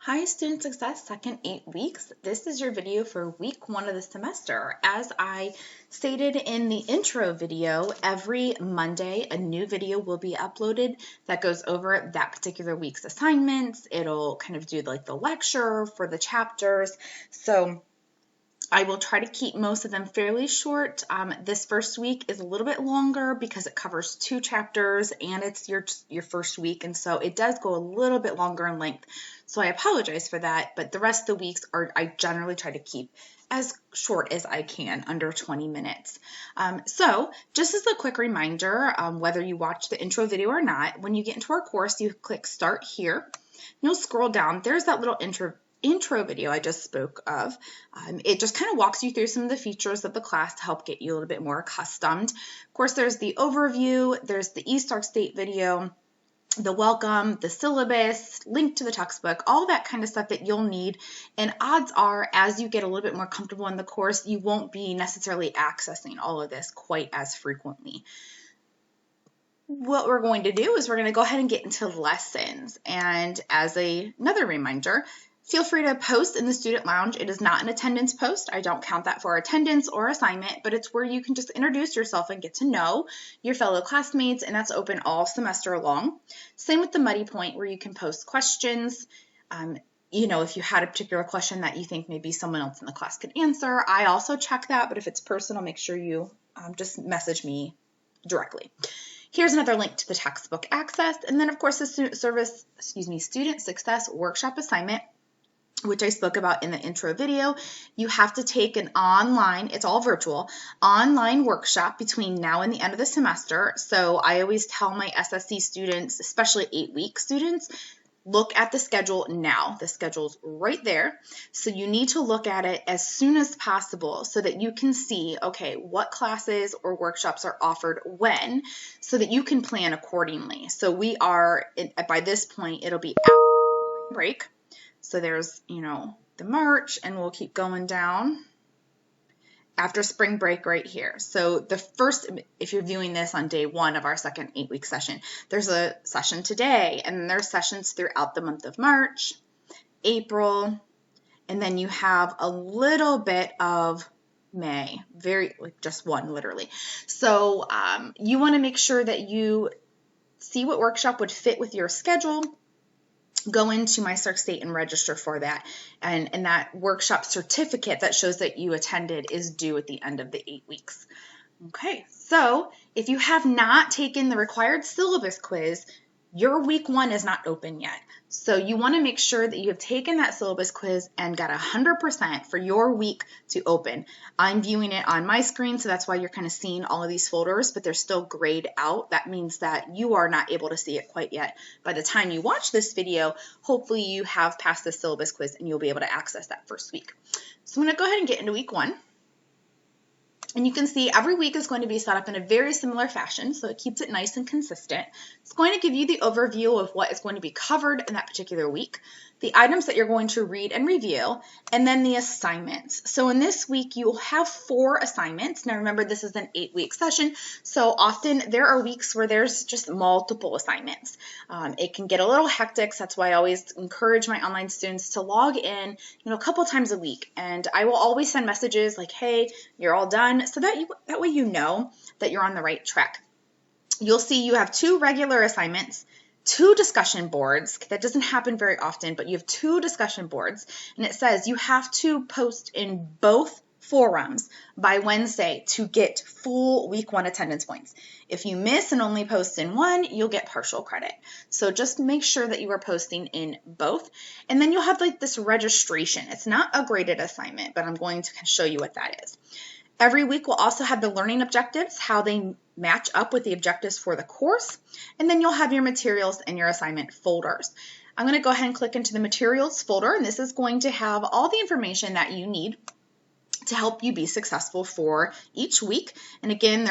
Hi, Student Success, second 8 weeks. This is your video for week 1 of the semester. As I stated in the intro video, every Monday a new video will be uploaded that goes over that particular week's assignments. It'll kind of do like the lecture for the chapters. So I will try to keep most of them fairly short. This first week is a little bit longer because it covers 2 chapters and it's your first week, and so it does go a little bit longer in length. So I apologize for that, but the rest of the weeks I generally try to keep as short as I can, under 20 minutes. So just as a quick reminder, whether you watch the intro video or not, when you get into our course, you click Start here. You'll scroll down. There's that little intro video I just spoke of. It just kind of walks you through some of the features of the class to help get you a little bit more accustomed. Of course, there's the overview, there's the eStart State video, the welcome, the syllabus, link to the textbook, all that kind of stuff that you'll need. And odds are, as you get a little bit more comfortable in the course, you won't be necessarily accessing all of this quite as frequently. What we're going to do is we're going to go ahead and get into lessons. And as another reminder, feel free to post in the student lounge. It is not an attendance post. I don't count that for attendance or assignment, but it's where you can just introduce yourself and get to know your fellow classmates, and that's open all semester long. Same with the Muddy Point, where you can post questions. If you had a particular question that you think maybe someone else in the class could answer, I also check that, but if it's personal, make sure you just message me directly. Here's another link to the textbook access, and then of course the Student Success Workshop assignment, which I spoke about in the intro video. You have to take an online, it's all virtual, online workshop between now and the end of the semester. So I always tell my SSC students, especially 8-week students, look at the schedule now. The schedule's right there. So you need to look at it as soon as possible so that you can see, okay, what classes or workshops are offered when, so that you can plan accordingly. So we are, by this point, it'll be after break. So there's, the March, and we'll keep going down after spring break right here. So the first, if you're viewing this on day 1 of our second 8-week session, there's a session today, and there's sessions throughout the month of March, April, and then you have a little bit of May, just one literally. So you want to make sure that you see what workshop would fit with your schedule. Go into My Sark State and register for that. And that workshop certificate that shows that you attended is due at the end of the 8 weeks. Okay, so if you have not taken the required syllabus quiz, your week 1 is not open yet. So you want to make sure that you have taken that syllabus quiz and got 100% for your week to open. I'm viewing it on my screen, so that's why you're kind of seeing all of these folders, but they're still grayed out. That means that you are not able to see it quite yet. By the time you watch this video, hopefully you have passed the syllabus quiz and you'll be able to access that first week. So I'm going to go ahead and get into week 1. And you can see every week is going to be set up in a very similar fashion, so it keeps it nice and consistent. It's going to give you the overview of what is going to be covered in that particular week, the items that you're going to read and review, and then the assignments. So in this week, you'll have 4 assignments. Now remember, this is an 8-week session, so often there are weeks where there's just multiple assignments. It can get a little hectic, so that's why I always encourage my online students to log in, a couple times a week. And I will always send messages like, hey, you're all done, so that way you know that you're on the right track. You'll see you have 2 regular assignments, 2 discussion boards. That doesn't happen very often, but you have 2 discussion boards, and it says you have to post in both forums by Wednesday to get full week 1 attendance points. If you miss and only post in one, you'll get partial credit. So just make sure that you are posting in both. And then you'll have like this registration. It's not a graded assignment, but I'm going to show you what that is. Every week we'll also have the learning objectives, how they match up with the objectives for the course, and then you'll have your materials and your assignment folders. I'm going to go ahead and click into the materials folder, and this is going to have all the information that you need to help you be successful for each week. And again,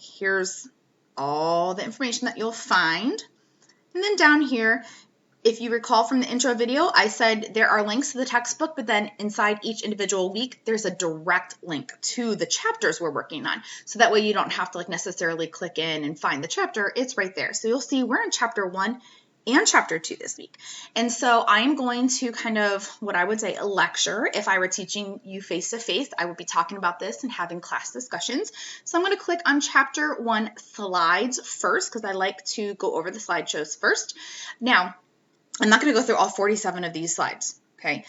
here's all the information that you'll find. And then down here, if you recall from the intro video, I said there are links to the textbook, but then inside each individual week, there's a direct link to the chapters we're working on. So that way you don't have to necessarily click in and find the chapter. It's right there. So you'll see we're in chapter 1, and chapter 2 this week. And so I'm going to kind of, what I would say, a lecture. If I were teaching you face-to-face, I would be talking about this and having class discussions. So I'm going to click on chapter 1 slides first, because I like to go over the slideshows first. Now, I'm not going to go through all 47 of these slides, okay?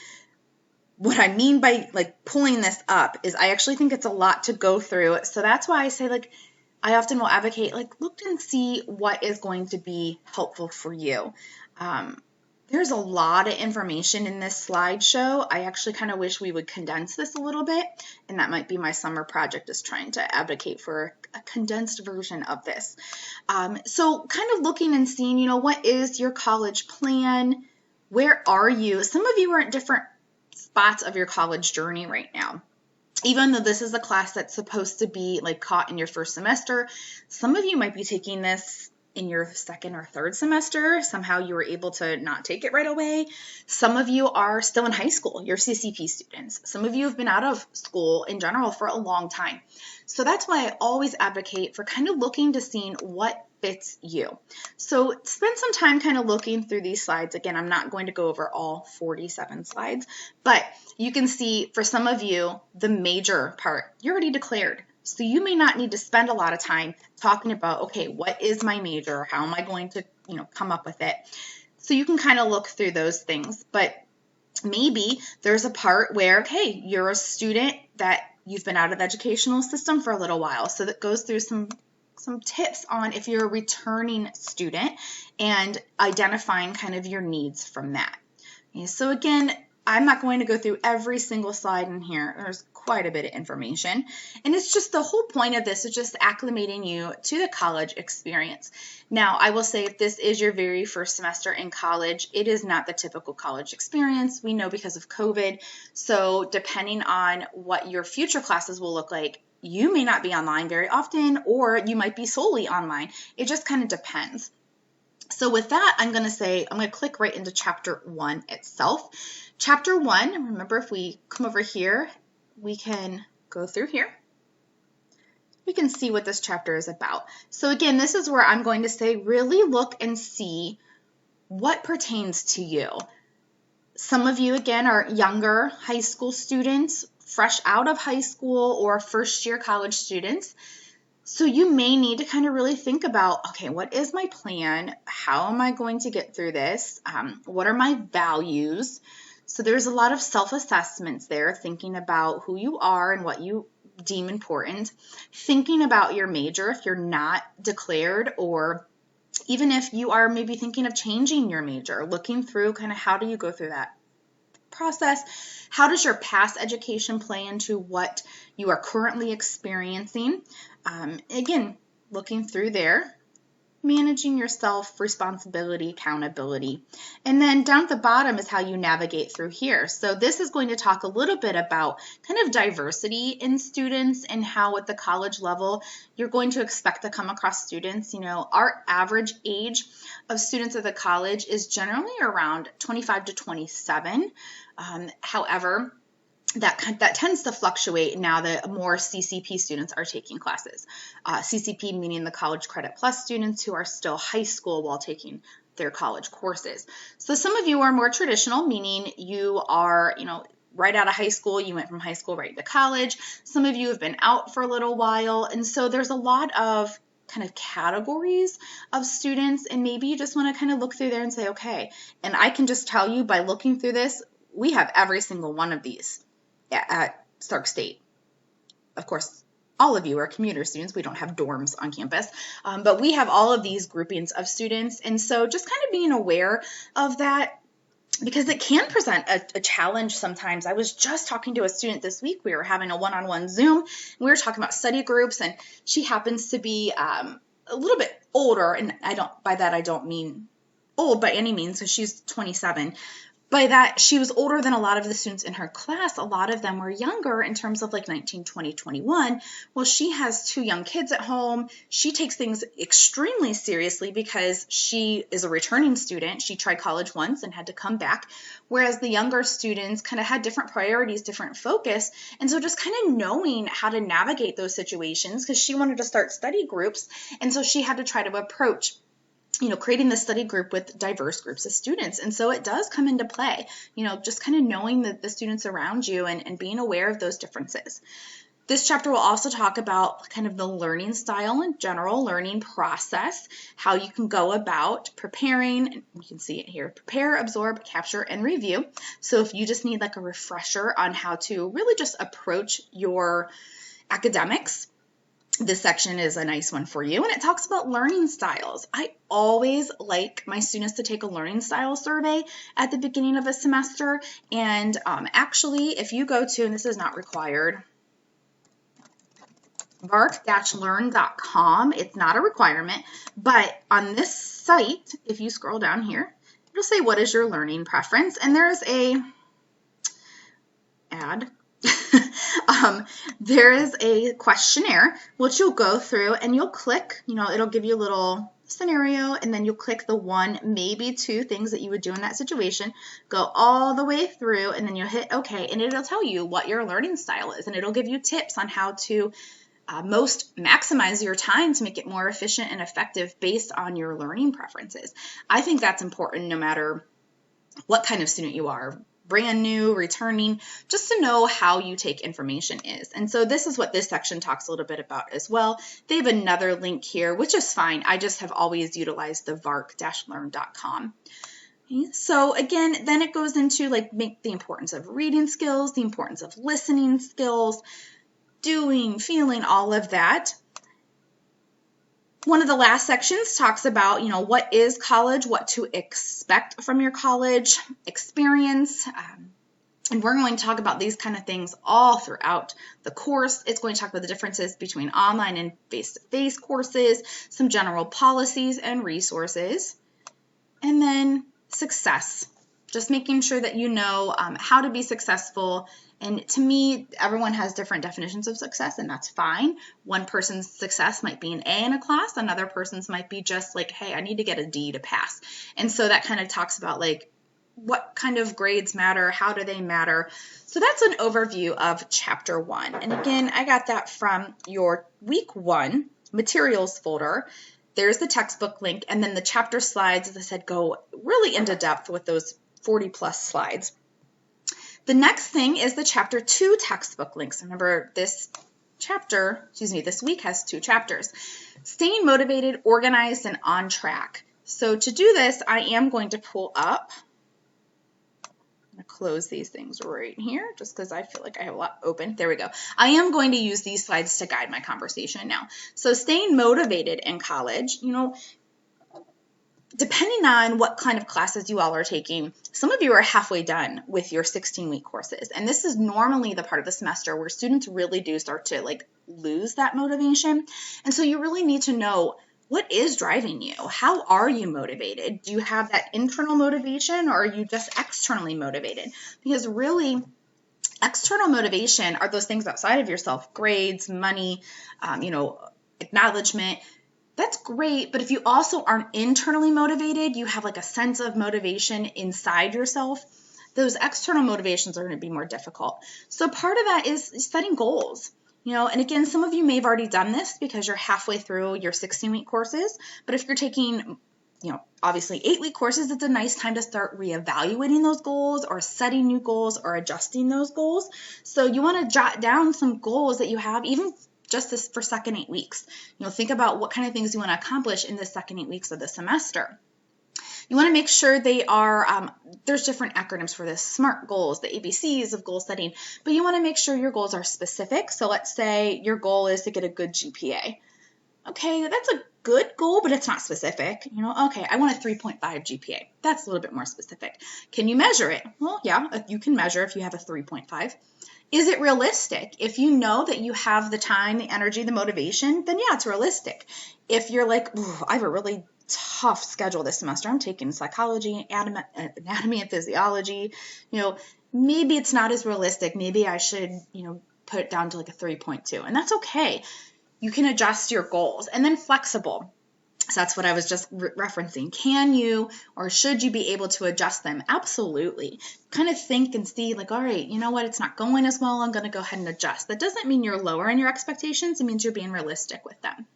What I mean by like pulling this up is I actually think it's a lot to go through. So that's why I say, like, I often will advocate, like, look and see what is going to be helpful for you. There's a lot of information in this slideshow. I actually kind of wish we would condense this a little bit, and that might be my summer project, is trying to advocate for a condensed version of this. So kind of looking and seeing, you know, what is your college plan? Where are you? Some of you are at different spots of your college journey right now. Even though this is a class that's supposed to be like caught in your first semester, some of you might be taking this in your second or third semester. Somehow you were able to not take it right away. Some of you are still in high school. You're CCP students. Some of you have been out of school in general for a long time. So that's why I always advocate for kind of looking to seeing what fits you. So spend some time kind of looking through these slides. Again, I'm not going to go over all 47 slides, but you can see for some of you, the major part, you're already declared. So you may not need to spend a lot of time talking about, okay, what is my major? How am I going to, you know, come up with it? So you can kind of look through those things, but maybe there's a part where, okay, you're a student that you've been out of the educational system for a little while. So that goes through some tips on if you're a returning student and identifying kind of your needs from that. Okay, so again, I'm not going to go through every single slide in here. There's quite a bit of information. And it's just the whole point of this is just acclimating you to the college experience. Now, I will say if this is your very first semester in college, it is not the typical college experience. We know because of COVID. So depending on what your future classes will look like, you may not be online very often, or you might be solely online. It just kind of depends. So with that, I'm going to click right into chapter 1 itself. Chapter 1, remember if we come over here, we can go through here. We can see what this chapter is about. So again, this is where I'm going to say, really look and see what pertains to you. Some of you, again, are younger high school students, fresh out of high school, or first-year college students. So you may need to kind of really think about, okay, what is my plan? How am I going to get through this? What are my values? So there's a lot of self-assessments there, thinking about who you are and what you deem important, thinking about your major if you're not declared, or even if you are maybe thinking of changing your major, looking through kind of how do you go through that process. How does your past education play into what you are currently experiencing? Again, looking through there, managing yourself, responsibility, accountability. And then down at the bottom is how you navigate through here. So this is going to talk a little bit about kind of diversity in students and how at the college level you're going to expect to come across students. You know, our average age of students at the college is generally around 25 to 27. However, that tends to fluctuate now that more CCP students are taking classes. CCP meaning the College Credit Plus students who are still high school while taking their college courses. So some of you are more traditional, meaning you are, you know, right out of high school, you went from high school right to college. Some of you have been out for a little while, and so there's a lot of kind of categories of students, and maybe you just want to kind of look through there and say, okay, and I can just tell you by looking through this, we have every single one of these at Stark State. Of course, all of you are commuter students. We don't have dorms on campus, but we have all of these groupings of students. And so just kind of being aware of that, because it can present a challenge sometimes. I was just talking to a student this week. We were having a one-on-one Zoom, and we were talking about study groups, and she happens to be a little bit older, and by that I don't mean old by any means, so she's 27. By that, she was older than a lot of the students in her class. A lot of them were younger in terms of like 19, 20, 21. Well, she has 2 young kids at home. She takes things extremely seriously because she is a returning student. She tried college once and had to come back, whereas the younger students kind of had different priorities, different focus. And so just kind of knowing how to navigate those situations, because she wanted to start study groups, and so she had to try to approach creating the study group with diverse groups of students. And so it does come into play, just kind of knowing the students around you and being aware of those differences. This chapter will also talk about kind of the learning style and general learning process, how you can go about preparing, and you can see it here, prepare, absorb, capture, and review. So if you just need like a refresher on how to really just approach your academics, this section is a nice one for you, and it talks about learning styles. I always like my students to take a learning style survey at the beginning of a semester, and actually, if you go to, and this is not required, vark-learn.com, it's not a requirement, but on this site, if you scroll down here, it'll say, what is your learning preference? And there's a ad. There is a questionnaire which you'll go through and you'll click, it'll give you a little scenario, and then you'll click the one, maybe two things that you would do in that situation, go all the way through, and then you'll hit OK, and it'll tell you what your learning style is, and it'll give you tips on how to most maximize your time to make it more efficient and effective based on your learning preferences. I think that's important no matter what kind of student you are, brand new, returning, just to know how you take information is. And so this is what this section talks a little bit about as well. They have another link here, which is fine. I just have always utilized the vark-learn.com. So again, then it goes into like the importance of reading skills, the importance of listening skills, doing, feeling, all of that. One of the last sections talks about, what is college, what to expect from your college experience. And we're going to talk about these kind of things all throughout the course. It's going to talk about the differences between online and face-to-face courses, some general policies and resources, and then success. Just making sure that you know how to be successful. And to me, everyone has different definitions of success, and that's fine. One person's success might be an A in a class. Another person's might be just like, hey, I need to get a D to pass. And so that kind of talks about like what kind of grades matter, how do they matter. So that's an overview of Chapter 1. And again, I got that from your Week 1 materials folder. There's the textbook link, and then the chapter slides, as I said, go really into depth with those 40-plus slides. The next thing is the Chapter 2 textbook links. Remember, this week has 2 chapters. Staying motivated, organized, and on track. So to do this, I am going to pull up, I'm going to close these things right here, just because I feel like I have a lot open. There we go. I am going to use these slides to guide my conversation now. So staying motivated in college, depending on what kind of classes you all are taking, some of you are halfway done with your 16-week courses. And this is normally the part of the semester where students really do start to lose that motivation. And so you really need to know, what is driving you? How are you motivated? Do you have that internal motivation, or are you just externally motivated? Because really, external motivation are those things outside of yourself, grades, money, acknowledgement. That's great, but if you also aren't internally motivated, you have a sense of motivation inside yourself, those external motivations are going to be more difficult. So part of that is setting goals. And again, some of you may have already done this because you're halfway through your 16-week courses, but if you're taking, obviously 8-week courses, it's a nice time to start reevaluating those goals or setting new goals or adjusting those goals. So you want to jot down some goals that you have, even just this for second 8 weeks. Think about what kind of things you want to accomplish in the second 8 weeks of the semester. You want to make sure they are, there's different acronyms for this, SMART goals, the ABCs of goal setting, but you want to make sure your goals are specific. So let's say your goal is to get a good GPA. Okay, that's a good goal, but it's not specific. Okay, I want a 3.5 GPA. That's a little bit more specific. Can you measure it? Well, yeah, you can measure if you have a 3.5. Is it realistic? If you know that you have the time, the energy, the motivation, then yeah, it's realistic. If you're like, I have a really tough schedule this semester, I'm taking psychology, anatomy and physiology, maybe it's not as realistic. Maybe I should, put it down to a 3.2, and that's okay. You can adjust your goals. And then flexible. So that's what I was just referencing. Can you or should you be able to adjust them? Absolutely. Kind of think and see all right, you know what? It's not going as well. I'm going to go ahead and adjust. That doesn't mean you're lowering your expectations. It means you're being realistic with them.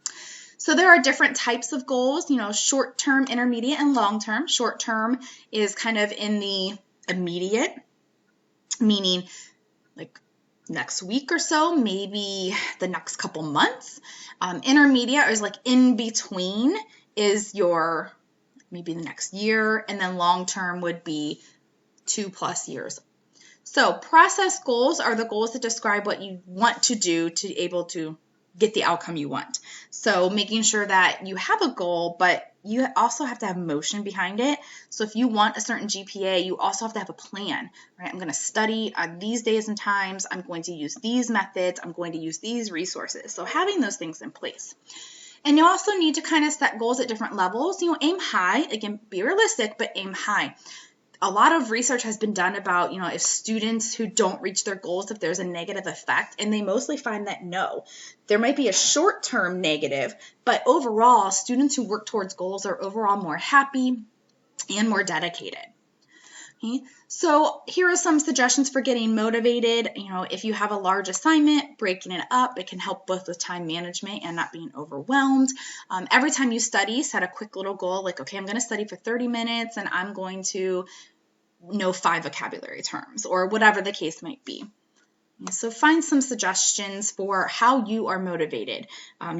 So there are different types of goals, short-term, intermediate, and long-term. Short-term is kind of in the immediate, meaning like next week or so, maybe the next couple months. Intermediate is like in between is your maybe the next year, and then long-term would be 2+ years. So process goals are the goals that describe what you want to do to be able to get the outcome you want. So making sure that you have a goal, but you also have to have motion behind it. So if you want a certain GPA, you also have to have a plan, right? I'm going to study on these days and times. I'm going to use these methods. I'm going to use these resources. So having those things in place. And you also need to kind of set goals at different levels. Aim high. Again, be realistic, but aim high. A lot of research has been done about, if students who don't reach their goals, if there's a negative effect, and they mostly find that no. There might be a short-term negative, but overall, students who work towards goals are overall more happy and more dedicated. Okay? So here are some suggestions for getting motivated. If you have a large assignment, breaking it up, it can help both with time management and not being overwhelmed. Every time you study, set a quick little goal like, okay, I'm going to study for 30 minutes and I'm going to know 5 vocabulary terms or whatever the case might be. So find some suggestions for how you are motivated.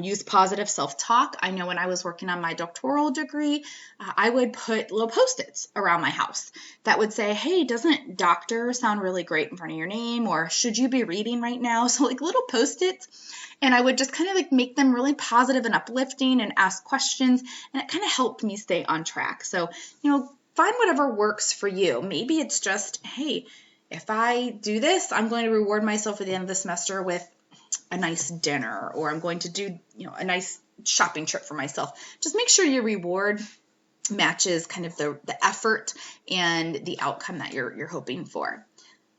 Use positive self-talk. I know when I was working on my doctoral degree, I would put little Post-its around my house that would say, hey, doesn't doctor sound really great in front of your name? Or should you be reading right now? So like little Post-its. And I would just kind of like make them really positive and uplifting and ask questions. And it kind of helped me stay on track. So, find whatever works for you. Maybe it's just, hey, if I do this, I'm going to reward myself at the end of the semester with a nice dinner, or I'm going to do, a nice shopping trip for myself. Just make sure your reward matches kind of the effort and the outcome that you're hoping for.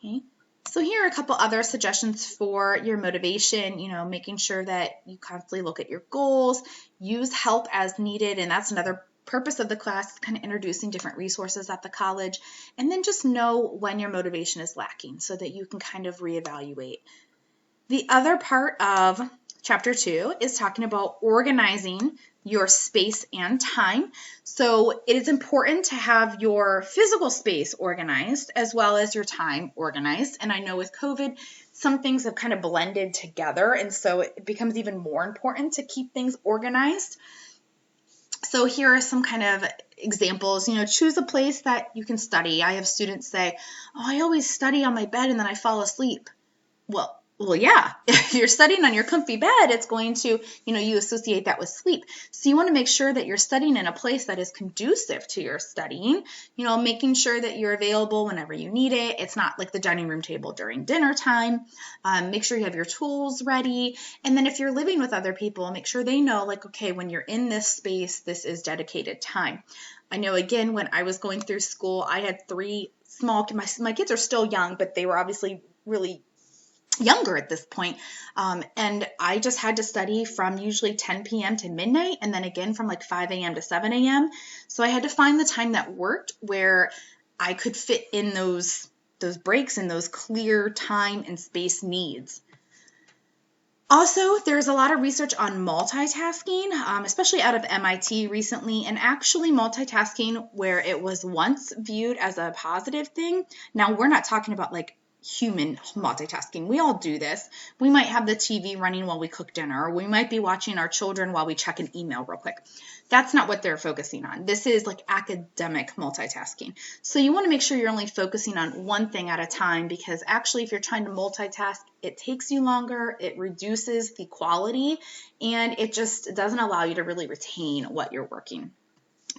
Okay. So here are a couple other suggestions for your motivation, making sure that you constantly look at your goals, use help as needed, and that's another purpose of the class, kind of introducing different resources at the college, and then just know when your motivation is lacking so that you can kind of reevaluate. The other part of Chapter 2 is talking about organizing your space and time. So it is important to have your physical space organized as well as your time organized. And I know with COVID, some things have kind of blended together, and so it becomes even more important to keep things organized. So here are some kind of examples. Choose a place that you can study. I have students say, oh, I always study on my bed and then I fall asleep. Well, yeah, if you're studying on your comfy bed, it's going to, you associate that with sleep. So you want to make sure that you're studying in a place that is conducive to your studying, making sure that you're available whenever you need it. It's not like the dining room table during dinner time. Make sure you have your tools ready. And then if you're living with other people, make sure they know, like, okay, when you're in this space, this is dedicated time. I know, again, when I was going through school, I had 3 small, my kids are still young, but they were obviously really younger at this point. And I just had to study from usually 10 p.m. to midnight, and then again from like 5 a.m. to 7 a.m. So I had to find the time that worked where I could fit in those breaks and those clear time and space needs. Also, there's a lot of research on multitasking, especially out of MIT recently, and actually multitasking where it was once viewed as a positive thing. Now, we're not talking about like human multitasking. We all do this. We might have the TV running while we cook dinner, or we might be watching our children while we check an email real quick. That's not what they're focusing on. This is like academic multitasking. So you want to make sure you're only focusing on one thing at a time, because actually if you're trying to multitask, it takes you longer, it reduces the quality, and it just doesn't allow you to really retain what you're working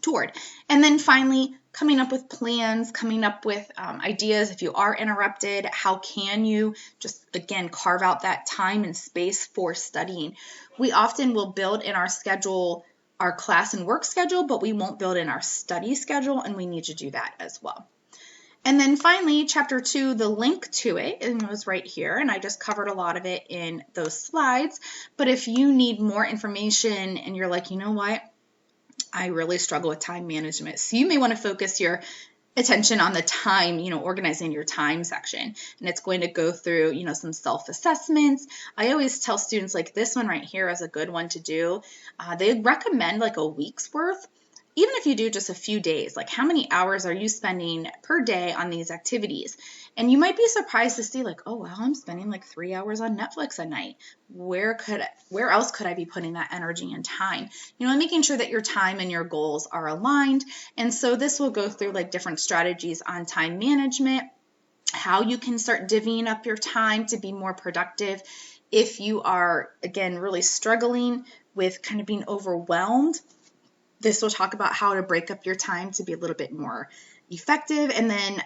toward. And then finally, coming up with plans, coming up with ideas. If you are interrupted, how can you just, again, carve out that time and space for studying? We often will build in our schedule our class and work schedule, but we won't build in our study schedule, and we need to do that as well. And then finally, Chapter 2, the link to it was right here, and I just covered a lot of it in those slides. But if you need more information and you're like, you know what, I really struggle with time management, so you may want to focus your attention on the time, organizing your time section. And it's going to go through, some self-assessments. I always tell students like this one right here is a good one to do. They recommend like a week's worth. Even if you do just a few days, like how many hours are you spending per day on these activities? And you might be surprised to see like, oh, wow, I'm spending like 3 hours on Netflix a night. Where else could I be putting that energy and time? And making sure that your time and your goals are aligned. And so this will go through like different strategies on time management, how you can start divvying up your time to be more productive. If you are, again, really struggling with kind of being overwhelmed, this will talk about how to break up your time to be a little bit more effective. And then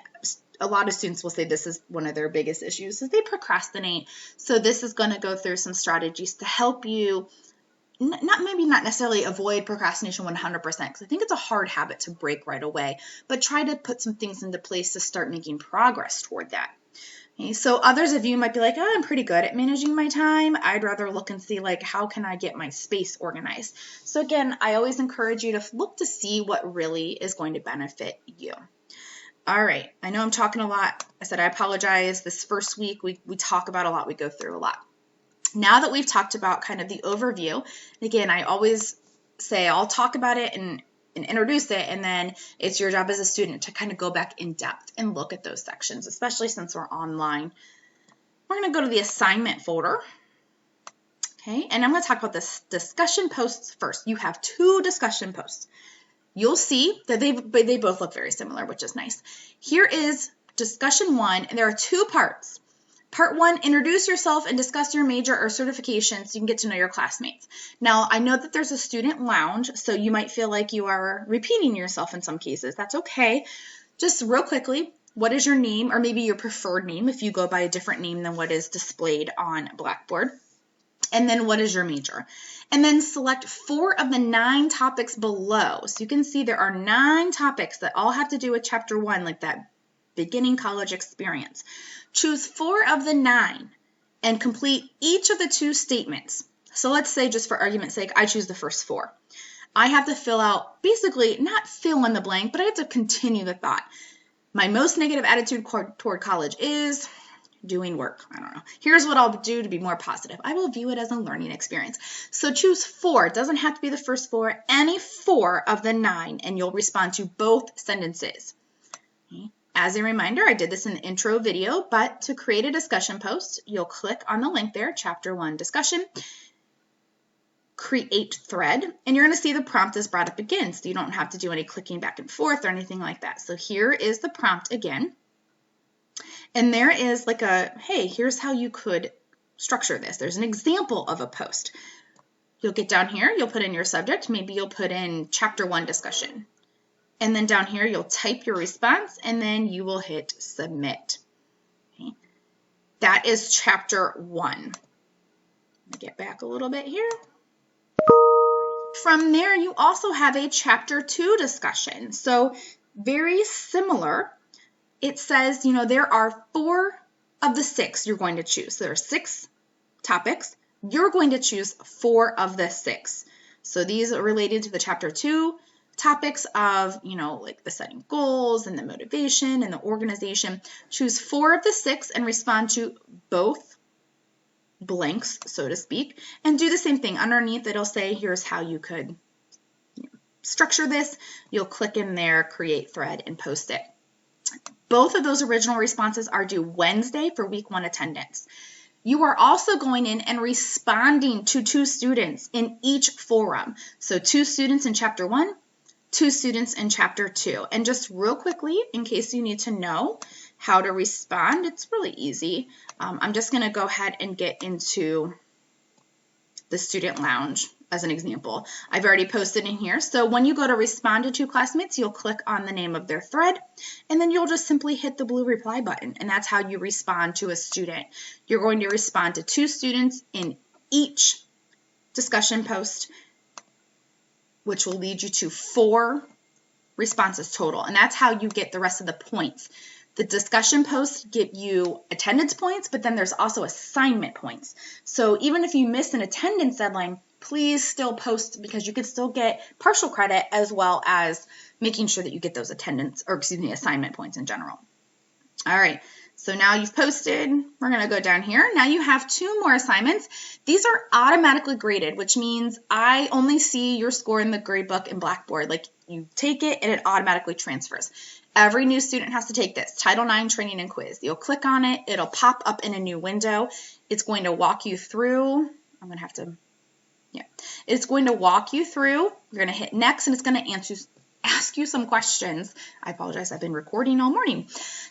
a lot of students will say this is one of their biggest issues is they procrastinate. So this is going to go through some strategies to help you not necessarily avoid procrastination 100%, because I think it's a hard habit to break right away, but try to put some things into place to start making progress toward that. Okay, so others of you might be like, oh, I'm pretty good at managing my time. I'd rather look and see like, how can I get my space organized? So again, I always encourage you to look to see what really is going to benefit you. All right, I know I'm talking a lot. I said I apologize. This first week, we talk about a lot. We go through a lot. Now that we've talked about kind of the overview, again, I always say I'll talk about it and introduce it, and then it's your job as a student to kind of go back in depth and look at those sections, especially since we're online. We're going to go to the assignment folder. Okay, and I'm going to talk about this discussion posts first. You have 2 discussion posts. You'll see that they both look very similar, which is nice. Here is discussion 1, and there are 2 parts. Part 1, introduce yourself and discuss your major or certification so you can get to know your classmates. Now, I know that there's a student lounge, so you might feel like you are repeating yourself in some cases. That's okay. Just real quickly, what is your name, or maybe your preferred name if you go by a different name than what is displayed on Blackboard? And then what is your major? And then select 4 of the 9 topics below. So you can see there are 9 topics that all have to do with Chapter 1, like that beginning college experience. Choose 4 of the 9 and complete each of the 2 statements. So let's say, just for argument's sake, I choose the first 4. I have to fill out, basically, not fill in the blank, but I have to continue the thought. My most negative attitude toward college is doing work. I don't know. Here's what I'll do to be more positive. I will view it as a learning experience. So choose 4. It doesn't have to be the first 4, any 4 of the 9, and you'll respond to both sentences. Okay. As a reminder, I did this in the intro video, but to create a discussion post, you'll click on the link there, Chapter 1 Discussion, Create Thread, and you're going to see the prompt is brought up again, so you don't have to do any clicking back and forth or anything like that. So here is the prompt again, and there is like a, hey, here's how you could structure this. There's an example of a post. You'll get down here, you'll put in your subject, maybe you'll put in Chapter 1 Discussion. And then down here, you'll type your response, and then you will hit submit. Okay. That is Chapter 1. Let me get back a little bit here. From there, you also have a Chapter 2 discussion. So very similar. It says, there are 4 of the 6 you're going to choose. So there are 6 topics. You're going to choose 4 of the 6. So these are related to the Chapter 2 topics of, like the setting goals and the motivation and the organization. Choose 4 of the 6 and respond to both blanks, so to speak, and do the same thing. Underneath, it'll say, here's how you could structure this. You'll click in there, create thread, and post it. Both of those original responses are due Wednesday for week 1 attendance. You are also going in and responding to 2 students in each forum. So 2 students in Chapter 1, 2 students in Chapter 2. And just real quickly, in case you need to know how to respond, it's really easy. I'm just going to go ahead and get into the student lounge as an example. I've already posted in here. So when you go to respond to 2 classmates, you'll click on the name of their thread, and then you'll just simply hit the blue reply button. And that's how you respond to a student. You're going to respond to 2 students in each discussion post, which will lead you to 4 responses total. And that's how you get the rest of the points. The discussion posts give you attendance points, but then there's also assignment points. So even if you miss an attendance deadline, please still post, because you can still get partial credit as well as making sure that you get those attendance, or excuse me, assignment points in general. All right, so now you've posted. We're going to go down here. Now you have 2 more assignments. These are automatically graded, which means I only see your score in the grade book in Blackboard. Like, you take it and it automatically transfers. Every new student has to take this Title IX training and quiz. You'll click on it. It'll pop up in a new window. It's going to walk you through. I'm going to have to, yeah. It's going to walk you through. You're going to hit next, and it's going to ask you some questions. I apologize, I've been recording all morning.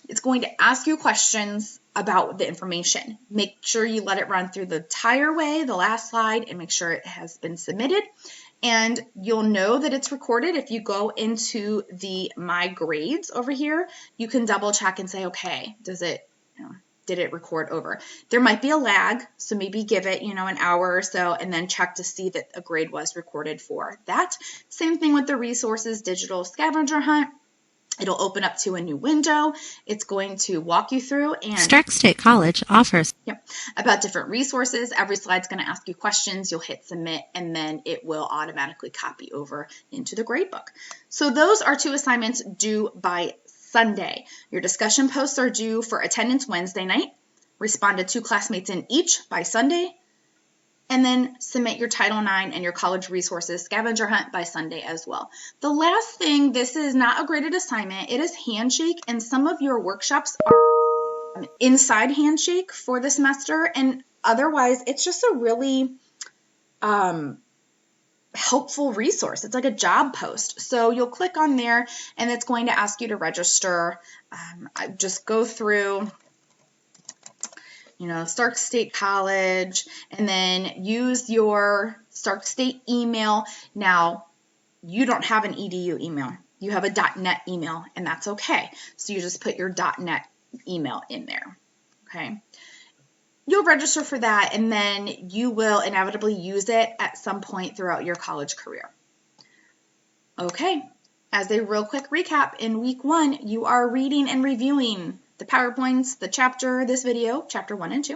It's going to ask you questions about the information. Make sure you let it run through the entire way, the last slide, and make sure it has been submitted. And you'll know that it's recorded if you go into the My Grades over here. You can double check and say, okay, does it, did it record over? There might be a lag, so maybe give it, an hour or so, and then check to see that a grade was recorded for that. Same thing with the resources digital scavenger hunt. It'll open up to a new window. It's going to walk you through and Stark State College offers about different resources. Every slide's going to ask you questions. You'll hit submit, and then it will automatically copy over into the gradebook. So those are 2 assignments due by Sunday. Your discussion posts are due for attendance Wednesday night. Respond to 2 classmates in each by Sunday. And then submit your Title IX and your college resources scavenger hunt by Sunday as well. The last thing, this is not a graded assignment. It is Handshake, and some of your workshops are inside Handshake for the semester, and otherwise it's just a really helpful resource. It's like a job post. So you'll click on there, and it's going to ask you to register. Just go through Stark State College, and then use your Stark State email. Now, you don't have an EDU email. You have a .net email, and that's okay. So you just put your .net email in there, okay? You'll register for that, and then you will inevitably use it at some point throughout your college career. Okay, as a real quick recap, in week 1, you are reading and reviewing the PowerPoints, the chapter, this video, chapter 1 and 2.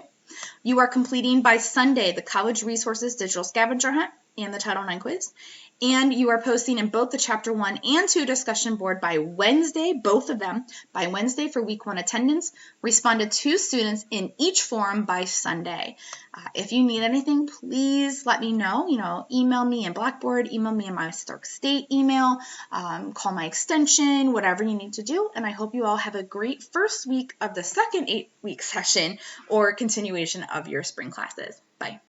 You are completing by Sunday the College Resources Digital Scavenger Hunt and the Title IX quiz. And you are posting in both the chapter 1 and 2 discussion board by Wednesday, both of them, by Wednesday for week 1 attendance. Respond to 2 students in each forum by Sunday. If you need anything, please let me know. Email me in Blackboard, email me in my Stark State email, call my extension, whatever you need to do. And I hope you all have a great first week of the second 8-week session or continuation of your spring classes. Bye.